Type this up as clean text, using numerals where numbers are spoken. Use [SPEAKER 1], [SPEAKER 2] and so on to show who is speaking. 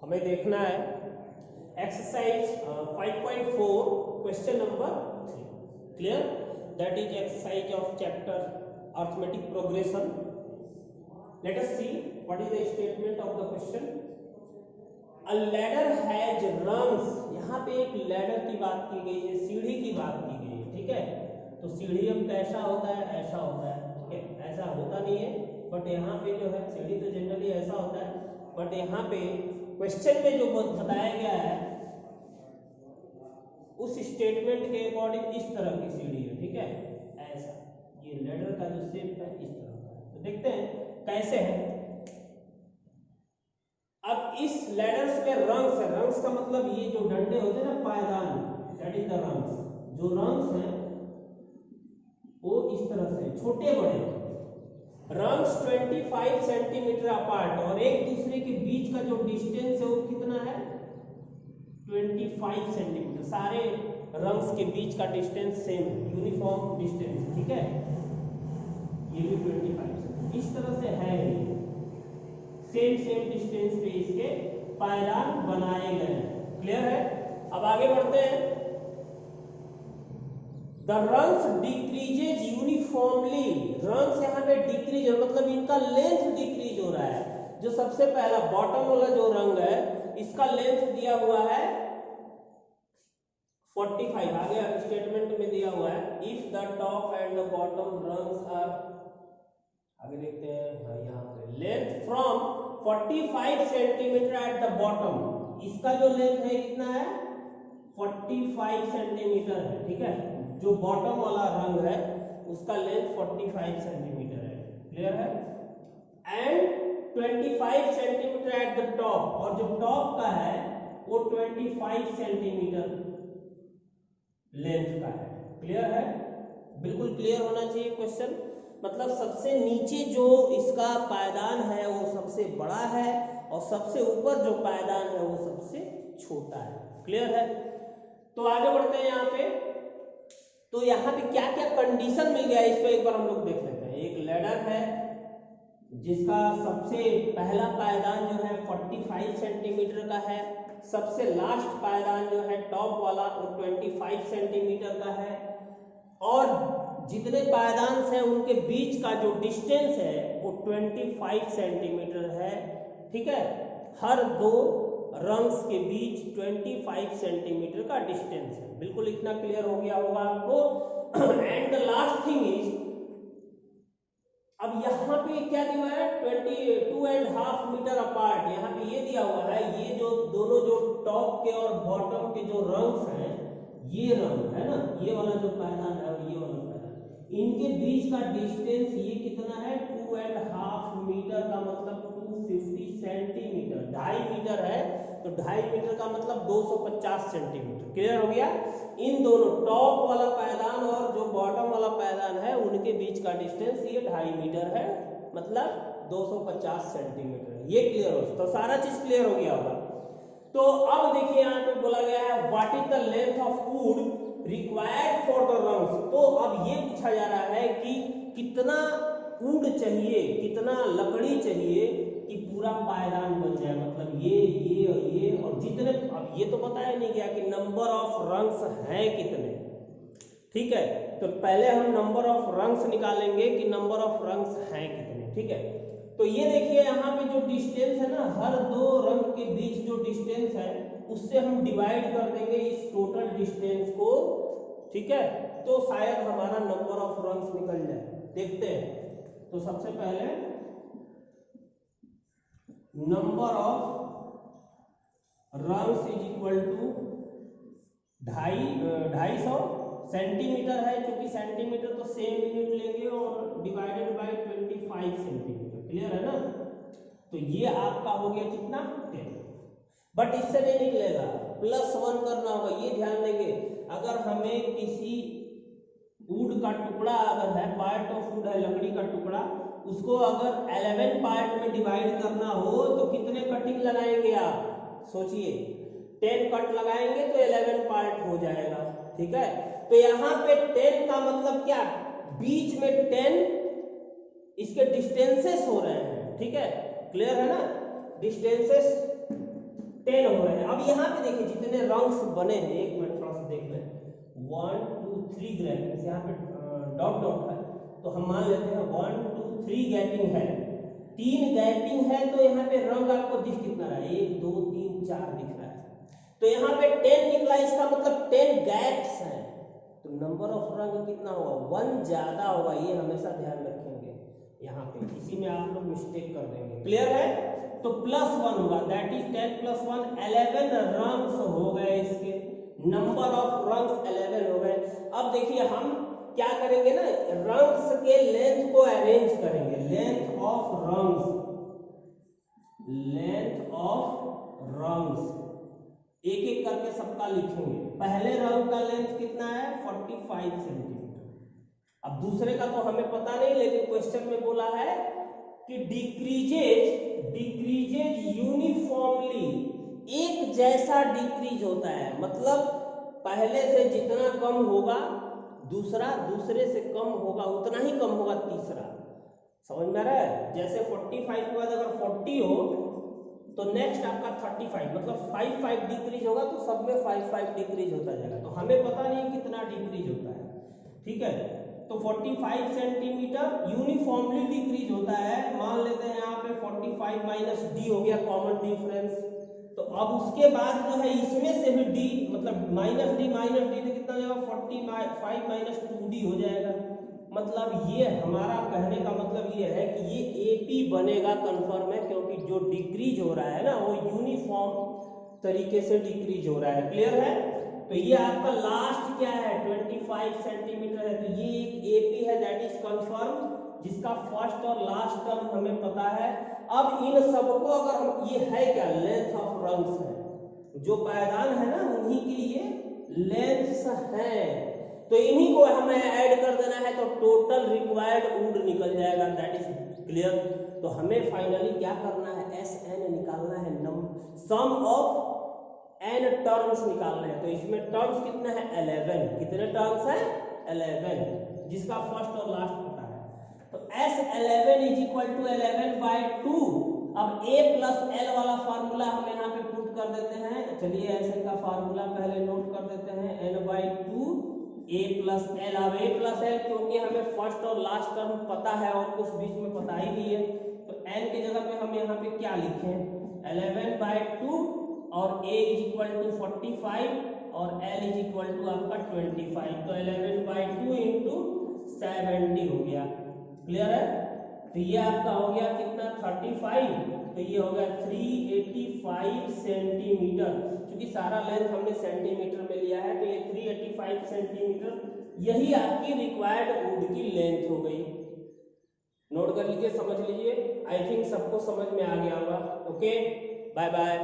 [SPEAKER 1] हमें देखना है exercise 5.4 question number 3. Clear? That is exercise of chapter arithmetic progression. Let us see what is the statement of the question. A ladder has rungs. यहाँ पे एक ladder की बात की गई है, सीढ़ी की बात की गई है. ठीक है, तो सीढ़ी अब कैसा होता है, ऐसा होता है. ठीक है, ऐसा होता नहीं है, बट यहाँ पे जो है सीढ़ी तो जनरली ऐसा होता है, बट यहाँ पे क्वेश्चन में जो बताया गया है उस स्टेटमेंट के अकॉर्डिंग इस तरह की सीढ़ी है. ठीक है, ऐसा ये लैडर का जो शेप है इस तरह का है. तो देखते हैं कैसे है. अब इस लैडर्स में रंग्स है. रंग्स का मतलब ये जो डंडे होते हैं ना, पायदान, दैट इज द रंग्स. जो रंग्स हैं वो इस तरह से छोटे बड़े रंग्स 25 सेंटीमीटर अपार्ट, और एक दूसरे के बीच का जो डिस्टेंस है वो कितना है, 25 सेंटीमीटर. सारे रंग्स के बीच का डिस्टेंस सेम है, यूनिफॉर्म डिस्टेंस. ठीक है, ये भी 25 इस तरह से है. सेम डिस्टेंस पे इसके पायदान बनाए गए. क्लियर है? अब आगे बढ़ते हैं. The rungs decreases uniformly. Rungs यहाँ पे डिक्रीज मतलब इनका लेंथ डिक्रीज हो रहा है. जो सबसे पहला बॉटम वाला जो रंग है इसका लेंथ दिया हुआ है 45. आगे स्टेटमेंट में दिया हुआ है if the top and the bottom rungs are, आगे देखते हैं. हाँ, यहाँ पे length from 45 centimetre at the bottom. इसका जो लेंथ है कितना है, 45 सेंटीमीटर है. ठीक है, जो बॉटम वाला रंग है उसका लेंथ 45 सेंटीमीटर है. क्लियर है? And 25 centimetre at the top, और जो टॉप का है वो 25 सेंटीमीटर लेंथ का है. क्लियर है? बिल्कुल क्लियर होना चाहिए क्वेश्चन. मतलब सबसे नीचे जो इसका पायदान है वो सबसे बड़ा है, और सबसे ऊपर जो पायदान है वो सबसे छोटा है. क्लियर है? तो आगे बढ़ते हैं यहाँ पे. तो यहाँ पे क्या क्या कंडीशन मिल गया इस पे एक बार हम लोग देख लेते हैं. एक लैडर है जिसका सबसे पहला पायदान जो है 45 सेंटीमीटर का है. सबसे लास्ट पायदान जो है टॉप वाला वो 25 सेंटीमीटर का है. और जितने पायदान हैं उनके बीच का जो डिस्टेंस है वो 25 सेंटीमीटर है. ठीक है, हर दो रंग्स के बीच 25 सेंटीमीटर का डिस्टेंस है. बिल्कुल इतना क्लियर हो गया होगा आपको. And the last thing is, अब यहाँ पे क्या दिया है, 22.5 मीटर अपार्ट. यहाँ पे ये दिया हुआ है, ये जो दोनों जो टॉप के और बॉटम के जो रंग्स हैं, ये रंग है ना, ये वाला जो पायदान है और ये वाला पायदान, इनके बीच का डिस्टेंस ये कितना है, 2.5 मीटर का मतलब 250 सेंटीमीटर. 2.5 मीटर है तो 2.5 मीटर का मतलब 250 सेंटीमीटर. क्लियर हो गया? इन दोनों टॉप वाला पायदान और जो बॉटम वाला पायदान है उनके बीच का डिस्टेंस ये 2.5 मीटर है, मतलब 250 सेंटीमीटर है. ये क्लियर हो, तो सारा चीज क्लियर हो गया होगा. तो अब देखिए यहाँ पे बोला गया है what is the length of would required for the rungs. तो अब ये पूछा जा रहा है कि कितना वुड चाहिए, कितना लकड़ी चाहिए कि पूरा पायदान बन जाए. मतलब ये और जितने, अब ये तो बताया नहीं गया कि नंबर ऑफ रंग्स हैं कितने. ठीक है, तो पहले हम नंबर ऑफ रंग्स निकालेंगे कि नंबर ऑफ रंग्स हैं कितने. ठीक है, तो ये देखिए यहाँ पे जो डिस्टेंस है ना, हर दो रंग के बीच जो डिस्टेंस है उससे हम डिवाइड कर देंगे इस टोटल डिस्टेंस को. ठीक है, तो शायद हमारा नंबर ऑफ रंग्स निकल जाए. देखते हैं. तो सबसे पहले number of rungs is equal to 250 centimetre है, क्योंकि सेंटीमीटर तो सेम यूनिट लेंगे, और डिवाइडेड बाय 25 सेंटीमीटर. क्लियर है ना? तो ये आपका हो गया कितना, 10. बट इससे नहीं निकलेगा, +1 करना होगा. ये ध्यान देंगे, अगर हमें किसी वुड का टुकड़ा अगर है, पार्ट ऑफ वुड है, लकड़ी का टुकड़ा, उसको अगर 11 पार्ट में डिवाइड करना हो तो कितने कटिंग लगाएंगे आप, सोचिए. 10 कट लगाएंगे तो 11 पार्ट हो जाएगा. ठीक है, तो यहाँ पे 10 का मतलब क्या, बीच में 10 इसके डिस्टेंसेस हो रहे हैं. ठीक है, क्लियर है ना? डिस्टेंसेस 10 हो रहे हैं। अब यहाँ पे देखिए जितने रंग्स बने हैं, एक मिनट थोड़ा सा देख लें, 1 2 3 ग्रैपिंग, यहाँ पे डॉट डॉट है तो हम मान लेते हैं 1 2 3 गैपिंग है, 3 गैपिंग है तो यहाँ पे रंग आपको दिख कितना रहा है, 1 2 3 4 दिख रहा है, तो यहाँ पे 10 निकला, इसका मतलब 10 गैप्स हैं, तो नंबर ऑफ रंग कितना होगा, 1 ज्यादा होगा, ये हमेशा ध्यान रखेंगे यहाँ पे, इसी में आप लोग मिस्टेक कर देंगे। क्लियर है? तो +1 होगा, दैट इज 10 + 1 11 रंग्स हो गए, इसके नंबर ऑफ रंग्स 11 हो गए। अब देखिए हम क्या करेंगे ना, रंग्स के लेंथ को अरेंज करेंगे, लेंथ ऑफ रंग्स एक एक करके सबका लिखेंगे। पहले रंग का लेंथ कितना है, 45 सेंटीमीटर। अब दूसरे का तो हमें पता नहीं, लेकिन क्वेश्चन में बोला है कि डिक्रीजेज यूनिफॉर्मली, एक जैसा डिक्रीज होता है, मतलब पहले से जितना कम होगा दूसरा, दूसरे से कम होगा उतना ही कम होगा तीसरा। समझ में आ रहा है? जैसे 45 के बाद अगर 40 हो तो नेक्स्ट आपका 35, मतलब 5 डिक्रीज होगा तो सब में 5 डिक्रीज होता जाएगा, तो हमें पता नहीं कितना डिक्रीज होता है। ठीक है, तो 45 सेंटीमीटर यूनिफॉर्मली डिक्रीज होता है, मान लेते हैं यहाँ पे 45 माइनस डी हो गया कॉमन डिफरेंस। तो अब उसके बाद जो है इसमें से भी डी, मतलब माइनस डी तो कितना हो जाएगा, 45 माइनस 2d हो जाएगा। मतलब ये हमारा कहने का मतलब ये है कि ये AP बनेगा कंफर्म है, क्योंकि जो डिक्रीज हो रहा है ना वो यूनिफॉर्म तरीके से डिक्रीज हो रहा है। क्लियर है? तो ये आपका लास्ट क्या है, 25 सेंटीमीटर है, तो ये एक AP है, दैट इज कंफर्म, जिसका फर्स्ट और लास्ट टर्म हमें पता है। अब इन सबको अगर हम, ये है क्या, लेंथ ऑफ रंग्स है, जो पायदान है ना उन्हीं की ये लेंथ्स हैं, तो इन्हीं को हमें ऐड कर देना है, तो टोटल रिक्वायर्ड वुड निकल जाएगा, दैट इज क्लियर। तो हमें फाइनली क्या करना है, SN निकालना है, सम ऑफ n टर्म्स निकालना है। तो इसमें टर्म्स कितना है, 11, कितने टर्म्स है, 11, जिसका फर्स्ट और लास्ट पता है। तो S11 = 11/2। अब A + L वाला फार्मूला हम यहाँ पे पुट कर देते हैं, चलिए SN का फार्मूला पहले नोट कर देते हैं, n/2 A + L। अब A + L क्योंकि हमें फर्स्ट और लास्ट टर्म पता है और कुछ बीच में पता ही नहीं है, तो N की जगह पे हम यहाँ पे क्या लिखें, 11/2 और A = 45 और L = आपका 25, तो 11/2 × 70 हो गया। क्लियर है? तो ये आपका हो गया कितना, 35, तो ये हो गया 385 सेंटीमीटर, क्योंकि सारा लेंथ हमने सेंटीमीटर में लिया है, तो ये 385 सेंटीमीटर यही आपकी रिक्वायर्ड वुड की लेंथ हो गई। नोट कर लीजिए, समझ लीजिए, आई थिंक सबको समझ में आ गया होगा। Okay, bye bye.